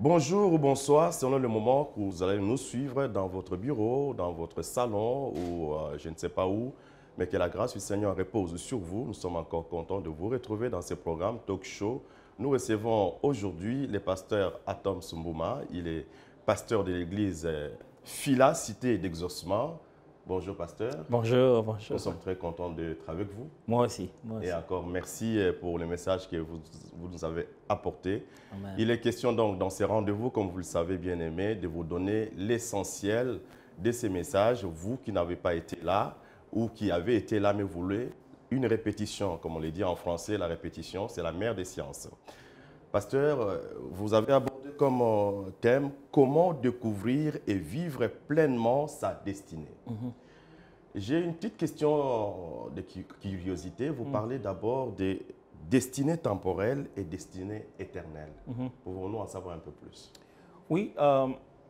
Bonjour ou bonsoir, selon le moment que vous allez nous suivre dans votre bureau, dans votre salon ou je ne sais pas où, mais que la grâce du Seigneur repose sur vous. Nous sommes encore contents de vous retrouver dans ce programme Talk Show. Nous recevons aujourd'hui le pasteur Atom Sumbouma. Il est pasteur de l'église Fila, cité d'exaucement. Bonjour pasteur. Bonjour, bonjour. Nous sommes très contents d'être avec vous. Moi aussi. Moi aussi. Et encore merci pour le message que vous nous avez apporté. Amen. Il est question donc dans ces rendez-vous, comme vous le savez bien aimé, de vous donner l'essentiel de ces messages. Vous qui n'avez pas été là ou qui avez été là mais vous voulez une répétition, comme on le dit en français, la répétition, c'est la mère des sciences. Pasteur, vous avez abordé comme thème comment découvrir et vivre pleinement sa destinée. J'ai une petite question de curiosité. Vous parlez d'abord de destinée temporelle et destinée éternelle. Pouvons-nous en savoir un peu plus? Oui,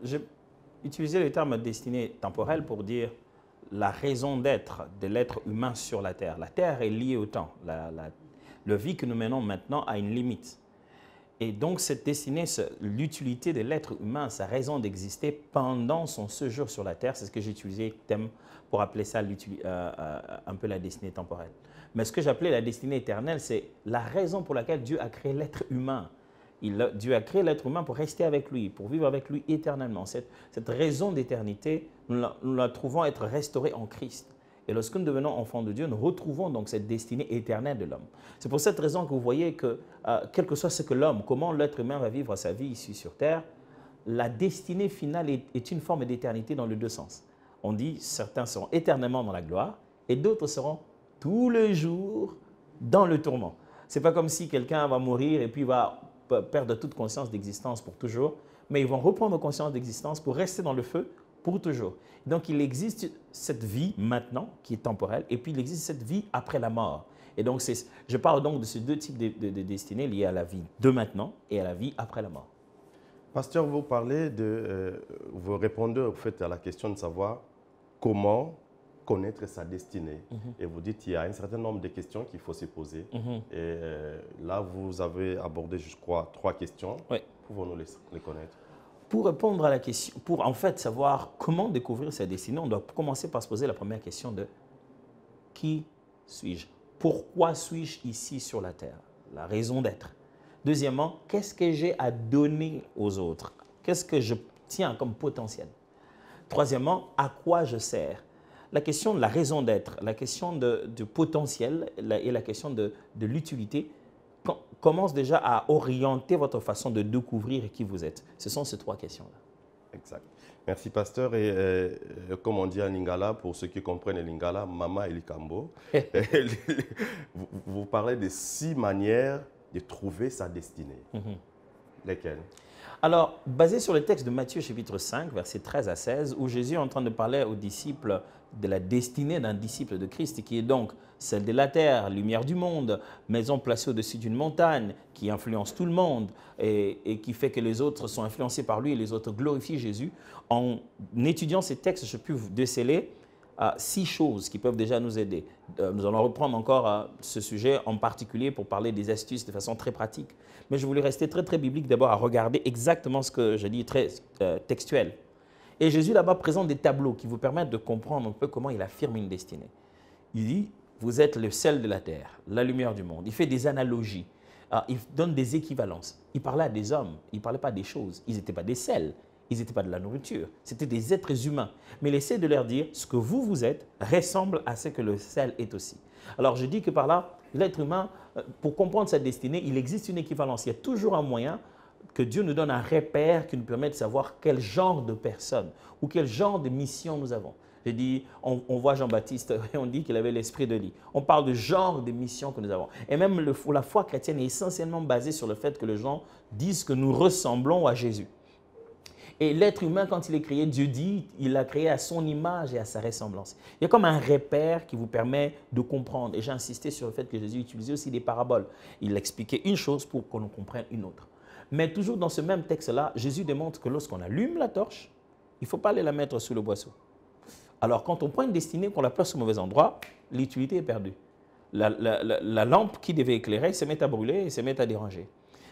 j'ai utilisé le terme destinée temporelle pour dire la raison d'être de l'être humain sur la Terre. La Terre est liée au temps. La vie que nous menons maintenant a une limite. Et donc, cette destinée, l'utilité de l'être humain, sa raison d'exister pendant son séjour sur la Terre, c'est ce que j'ai utilisé thème pour appeler ça un peu la destinée temporelle. Mais ce que j'appelais la destinée éternelle, c'est la raison pour laquelle Dieu a créé l'être humain. Dieu a créé l'être humain pour rester avec lui, pour vivre avec lui éternellement. Cette raison d'éternité, nous la trouvons être restaurée en Christ. Et lorsque nous devenons enfants de Dieu, nous retrouvons donc cette destinée éternelle de l'homme. C'est pour cette raison que vous voyez que, quel que soit ce que l'homme, comment l'être humain va vivre sa vie ici sur Terre, la destinée finale est une forme d'éternité dans les deux sens. On dit certains seront éternellement dans la gloire et d'autres seront tous les jours dans le tourment. Ce n'est pas comme si quelqu'un va mourir et puis va perdre toute conscience d'existence pour toujours, mais ils vont reprendre conscience d'existence pour rester dans le feu pour toujours. Donc, il existe cette vie maintenant qui est temporelle et puis il existe cette vie après la mort. Et donc, je parle donc de ces deux types de destinées liées à la vie de maintenant et à la vie après la mort. Pasteur, vous parlez vous répondez au fait à la question de savoir comment connaître sa destinée. Et vous dites qu'il y a un certain nombre de questions qu'il faut se poser. Et là, vous avez abordé, je crois, 3 questions. Oui. Pouvons-nous les connaître? Pour répondre à la question, pour en fait savoir comment découvrir sa destinée, on doit commencer par se poser la première question de qui suis-je? Pourquoi suis-je ici sur la terre? La raison d'être. Deuxièmement, qu'est-ce que j'ai à donner aux autres? Qu'est-ce que je tiens comme potentiel? Troisièmement, à quoi je sers? La question de la raison d'être, la question du potentiel et la question de l'utilité commence déjà à orienter votre façon de découvrir qui vous êtes. Ce sont ces 3 questions-là. Exact. Merci, pasteur. Et comme on dit en lingala, pour ceux qui comprennent le lingala, mama et likambo, vous parlez de 6 manières de trouver sa destinée. Lesquelles? Alors, basé sur le texte de Matthieu chapitre 5, versets 13 à 16, où Jésus est en train de parler aux disciples de la destinée d'un disciple de Christ, qui est donc celle de la terre, lumière du monde, maison placée au-dessus d'une montagne, qui influence tout le monde et qui fait que les autres sont influencés par lui et les autres glorifient Jésus. En étudiant ces textes, je peux déceler 6 choses qui peuvent déjà nous aider. Nous allons reprendre encore ce sujet en particulier pour parler des astuces de façon très pratique. Mais je voulais rester très, très biblique d'abord à regarder exactement ce que je dis, très textuel. Et Jésus là-bas présente des tableaux qui vous permettent de comprendre un peu comment il affirme une destinée. Il dit, vous êtes le sel de la terre, la lumière du monde. Il fait des analogies, il donne des équivalences. Il parlait à des hommes, il ne parlait pas des choses. Ils n'étaient pas des sels. Ils n'étaient pas de la nourriture, c'était des êtres humains. Mais il essaie de leur dire, ce que vous êtes ressemble à ce que le sel est aussi. Alors je dis que par là, l'être humain, pour comprendre sa destinée, il existe une équivalence. Il y a toujours un moyen que Dieu nous donne un repère qui nous permet de savoir quel genre de personne ou quel genre de mission nous avons. J'ai dit, on voit Jean-Baptiste et on dit qu'il avait l'esprit de lit. On parle de genre de mission que nous avons. Et même la foi chrétienne est essentiellement basée sur le fait que les gens disent que nous ressemblons à Jésus. Et l'être humain, quand il est créé, Dieu dit, il l'a créé à son image et à sa ressemblance. Il y a comme un repère qui vous permet de comprendre. Et j'ai insisté sur le fait que Jésus utilisait aussi des paraboles. Il expliquait une chose pour qu'on comprenne une autre. Mais toujours dans ce même texte-là, Jésus démontre que lorsqu'on allume la torche, il ne faut pas aller la mettre sous le boisseau. Alors, quand on prend une destinée, qu'on la place au mauvais endroit, l'utilité est perdue. La lampe qui devait éclairer se met à brûler et se met à déranger.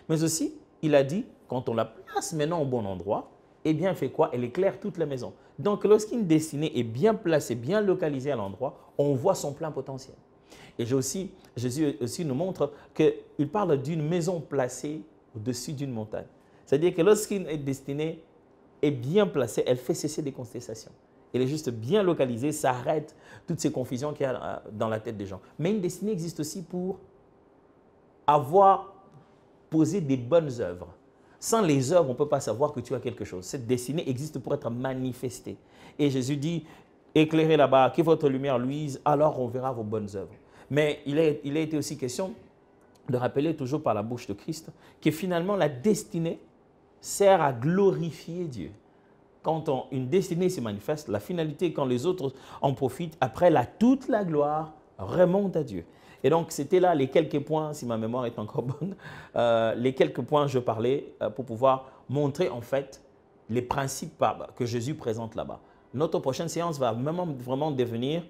Mais aussi, il a dit quand on la place maintenant au bon endroit, eh bien, elle fait quoi? Elle éclaire toute la maison. Donc, lorsqu'une destinée est bien placée, bien localisée à l'endroit, on voit son plein potentiel. Et Jésus aussi nous montre qu'il parle d'une maison placée au-dessus d'une montagne. C'est-à-dire que lorsqu'une destinée est bien placée, elle fait cesser des contestations. Elle est juste bien localisée, ça arrête toutes ces confusions qu'il y a dans la tête des gens. Mais une destinée existe aussi pour avoir posé des bonnes œuvres. Sans les œuvres, on ne peut pas savoir que tu as quelque chose. Cette destinée existe pour être manifestée. Et Jésus dit, éclairez là-bas, que votre lumière luise, alors on verra vos bonnes œuvres. Mais il a été aussi question de rappeler toujours par la bouche de Christ que finalement la destinée sert à glorifier Dieu. Quand une destinée se manifeste, la finalité, quand les autres en profitent, après toute la gloire remonte à Dieu. Et donc, c'était là les quelques points, si ma mémoire est encore bonne, les quelques points que je parlais pour pouvoir montrer en fait les principes que Jésus présente là-bas. Notre prochaine séance va vraiment devenir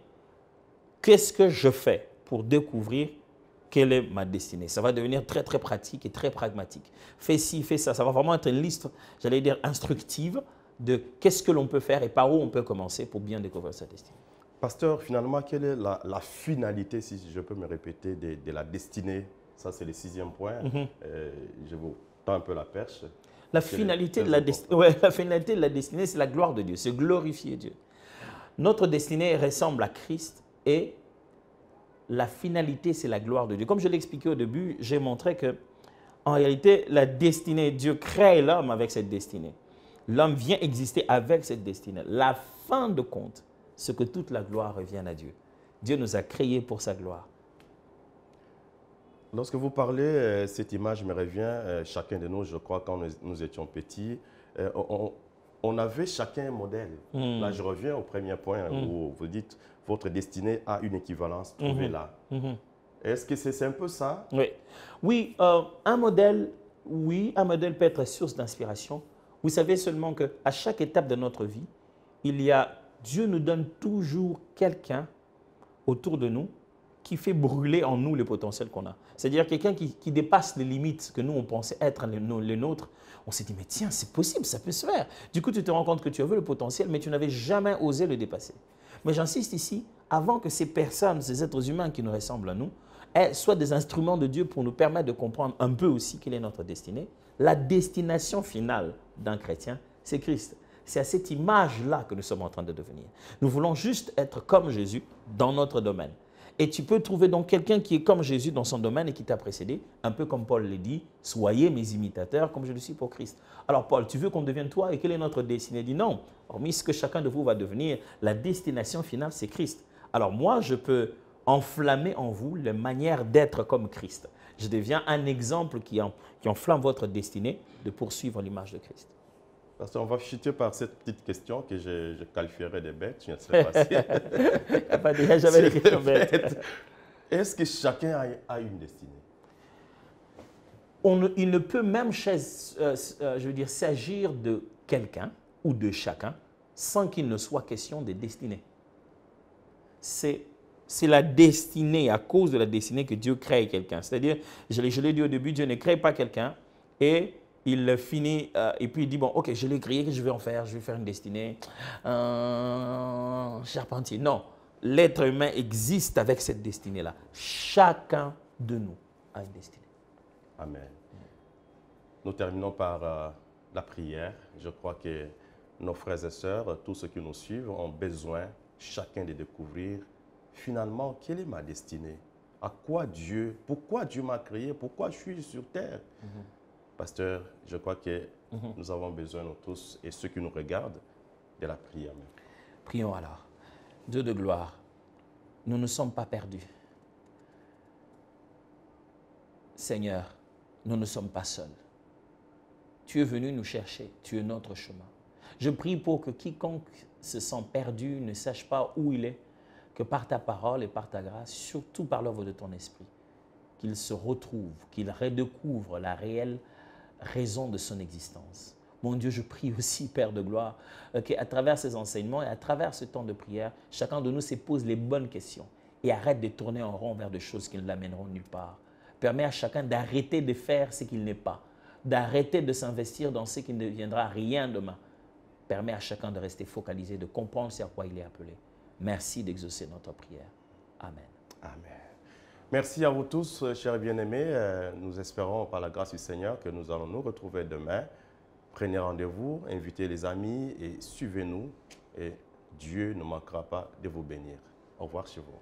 qu'est-ce que je fais pour découvrir quelle est ma destinée. Ça va devenir très, très pratique et très pragmatique. Fais ci, fais ça. Ça va vraiment être une liste, j'allais dire, instructive de qu'est-ce que l'on peut faire et par où on peut commencer pour bien découvrir sa destinée. Pasteur, finalement, quelle est la finalité, si je peux me répéter, de la destinée? Ça, c'est le 6e point. Je vous tends un peu la perche. La finalité de la destinée, c'est la gloire de Dieu, c'est glorifier Dieu. Notre destinée ressemble à Christ et la finalité, c'est la gloire de Dieu. Comme je l'ai expliqué au début, j'ai montré que, en réalité, la destinée, Dieu crée l'homme avec cette destinée. L'homme vient exister avec cette destinée. La fin de compte, c'est que toute la gloire revient à Dieu. Dieu nous a créés pour sa gloire. Lorsque vous parlez, cette image me revient, chacun de nous, je crois, quand nous étions petits, on avait chacun un modèle. Là, je reviens au premier point où vous dites, votre destinée a une équivalence, trouvez-la. Est-ce que c'est un peu ça? Oui, un modèle peut être source d'inspiration. Vous savez seulement qu'à chaque étape de notre vie, Dieu nous donne toujours quelqu'un autour de nous qui fait brûler en nous le potentiel qu'on a. C'est-à-dire quelqu'un qui dépasse les limites que nous, on pensait être les nôtres. On s'est dit, mais tiens, c'est possible, ça peut se faire. Du coup, tu te rends compte que tu avais le potentiel, mais tu n'avais jamais osé le dépasser. Mais j'insiste ici, avant que ces personnes, ces êtres humains qui nous ressemblent à nous, soient des instruments de Dieu pour nous permettre de comprendre un peu aussi quelle est notre destinée, la destination finale d'un chrétien, c'est Christ. C'est à cette image-là que nous sommes en train de devenir. Nous voulons juste être comme Jésus dans notre domaine. Et tu peux trouver donc quelqu'un qui est comme Jésus dans son domaine et qui t'a précédé, un peu comme Paul l'a dit, soyez mes imitateurs comme je le suis pour Christ. Alors Paul, tu veux qu'on devienne toi et quelle est notre destinée? Il dit non, hormis ce que chacun de vous va devenir, la destination finale c'est Christ. Alors moi je peux enflammer en vous la manière d'être comme Christ. Je deviens un exemple qui enflamme votre destinée de poursuivre l'image de Christ. Parce qu'on va chuter par cette petite question que je qualifierais de bête, je ne sais pas si... J'avais des questions bêtes. Est-ce que chacun a une destinée? Il ne peut même s'agir de quelqu'un ou de chacun sans qu'il ne soit question de destinée. C'est la destinée, à cause de la destinée que Dieu crée quelqu'un. C'est-à-dire, je l'ai dit au début, Dieu ne crée pas quelqu'un et il finit, et puis il dit, bon, ok, je l'ai créé, qu'est-ce que je vais en faire? Je vais faire une destinée. Charpentier. Non, l'être humain existe avec cette destinée-là. Chacun de nous a une destinée. Amen. Nous terminons par la prière. Je crois que nos frères et sœurs, tous ceux qui nous suivent, ont besoin, chacun de découvrir, finalement, quelle est ma destinée? Pourquoi Dieu m'a créé? Pourquoi je suis sur terre? Pasteur, je crois que nous avons besoin, nous tous, et ceux qui nous regardent, de la prière. Prions alors. Dieu de gloire, nous ne sommes pas perdus. Seigneur, nous ne sommes pas seuls. Tu es venu nous chercher, tu es notre chemin. Je prie pour que quiconque se sent perdu, ne sache pas où il est, que par ta parole et par ta grâce, surtout par l'œuvre de ton esprit, qu'il se retrouve, qu'il redécouvre la réelle raison de son existence. Mon Dieu, je prie aussi, Père de gloire, qu'à travers ces enseignements et à travers ce temps de prière, chacun de nous se pose les bonnes questions et arrête de tourner en rond vers des choses qui ne l'amèneront nulle part. Permets à chacun d'arrêter de faire ce qu'il n'est pas, d'arrêter de s'investir dans ce qui ne deviendra rien demain. Permet à chacun de rester focalisé, de comprendre ce à quoi il est appelé. Merci d'exaucer notre prière. Amen. Amen. Merci à vous tous, chers bien-aimés. Nous espérons, par la grâce du Seigneur, que nous allons nous retrouver demain. Prenez rendez-vous, invitez les amis et suivez-nous. Et Dieu ne manquera pas de vous bénir. Au revoir chez vous.